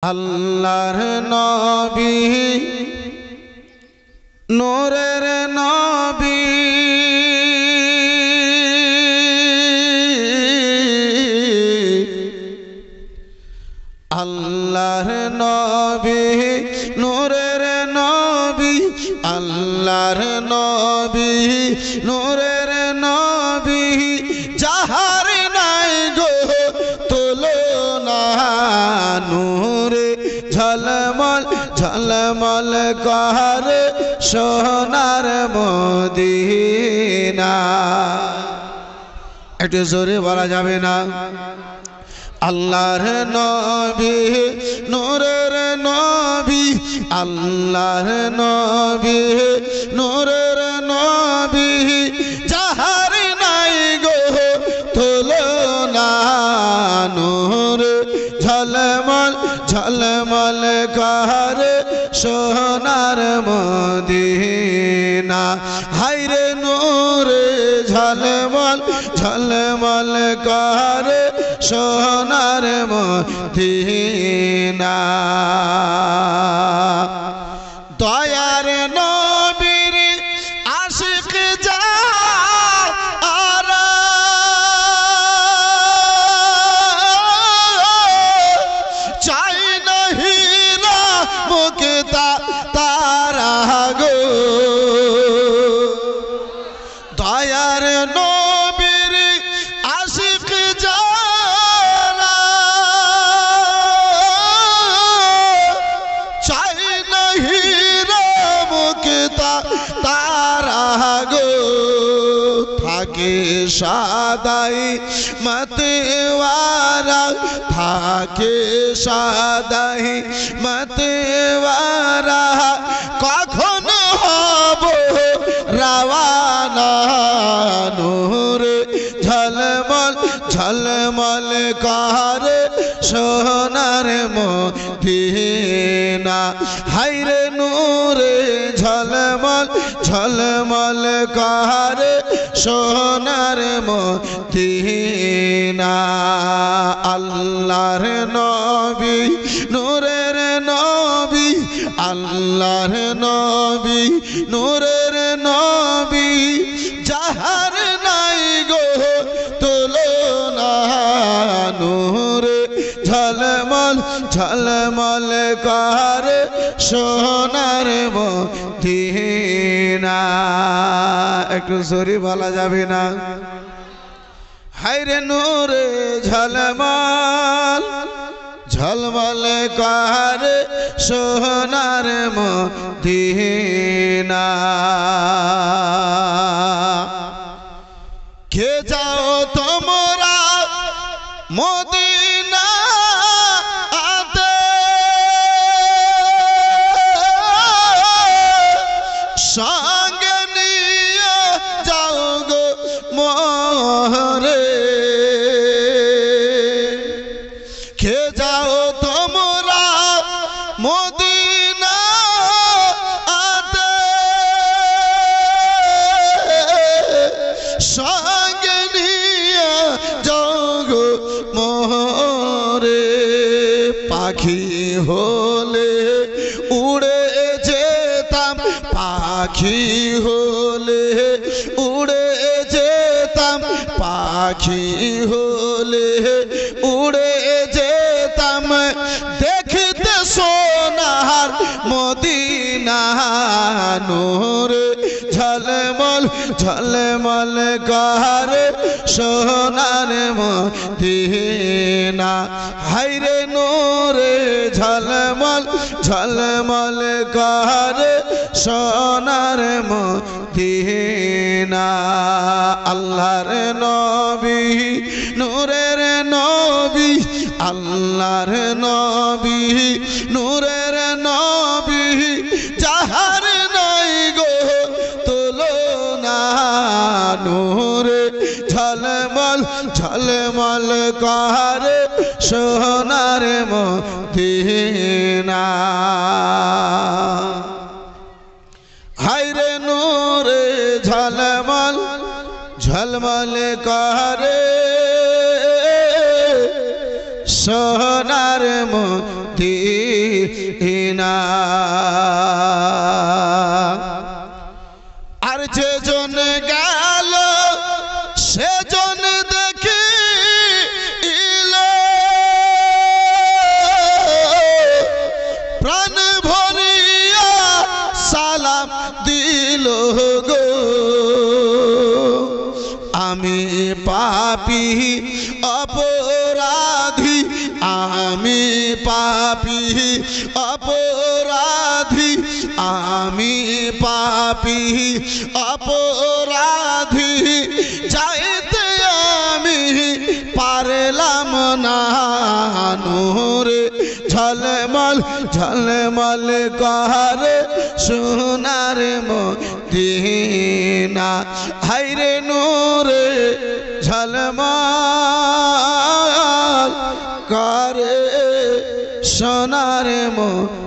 আল্লাহর নবী নূরের নবী আল্লাহর নবী নূরের নবী আল্লাহর নবী নূরের নবী যাহার নাই গো তুলনা নূরে ঝলমল ঝলমল করে সোনার মদিনা। একটু জোরে বলা যাবে না? আল্লাহর নবী নূরের নবী আল্লাহর নবী নূরের নবী যাহার নাই গো তুলনা নূরে ঝলমল ঝলমল করে সোনার মদিনা। হায়রে নূরে ঝলমল ঝলমল করে সোনার মদিনা। দয়ার নবীর আশিক যারা চাই না হীরা মুক্তা তারা গো। দয়ার নবীর আশিক যারা চাই না হীরা মুক্তা তারা গো। থাকে সাদাই মতওয়ারা থাকে সাদাই মতওয়ারা কখন হব রওয়ানা নূরে ঝলমল ঝলমল করে সোনার মদিনা। হায়রে নূরে ঝলমল ঝলমল করে সোনার মদিনা। আল্লাহর নবী নূরের নবী আল্লাহর নবী নূরের নবী যাহার নাই গো তুলনা নূরে ঝলমল ঝলমল করে সোনার মদিনা। একটু জোরে বলা যাবে না? হায়রে নূরে ঝলমল ঝলমল করে সোনার মদিনা। কে যাও তোমরা মদিনা আতে সঙ্গে নিয়ে যাও গো মোরে। কে যাও তোমরা মদিনা আতে সঙ্গে নিয়ে যাও গো মোরে। পাখি হলে উড়ে যেতাম পাখি হলে উড়ে যেতাম পাখি হলে উড়ে যেতাম দেখতে সোনার মদিনা নূরে ঝলমল ঝলমল করে সোনার মদিনা। হায়রে নূরে ঝলমল ঝলমল করে সোনার মদিনা। আল্লাহর নবী নূরের নবী আল্লাহর নবী নূরের নবী যাহার নাই গো তুলনা নূরে ঝলমল ঝলমল করে সোনার মদিনা। হায়রে নূরে ঝলমল ঝলমল করে সোনার মতি না আর যেজন গেল সেজন দেখি প্রাণ ভরিয়া সালাম দিল গো আমি পাপী অপরাধী আমি পাপী অপরাধী আমি পাপী অপরাধী যাইতে আমি পারলাম না নূরে ঝলমল ঝলমল করে সোনার মদিনা হায়রে নূরে ঝলমল করে সোনার মদিনা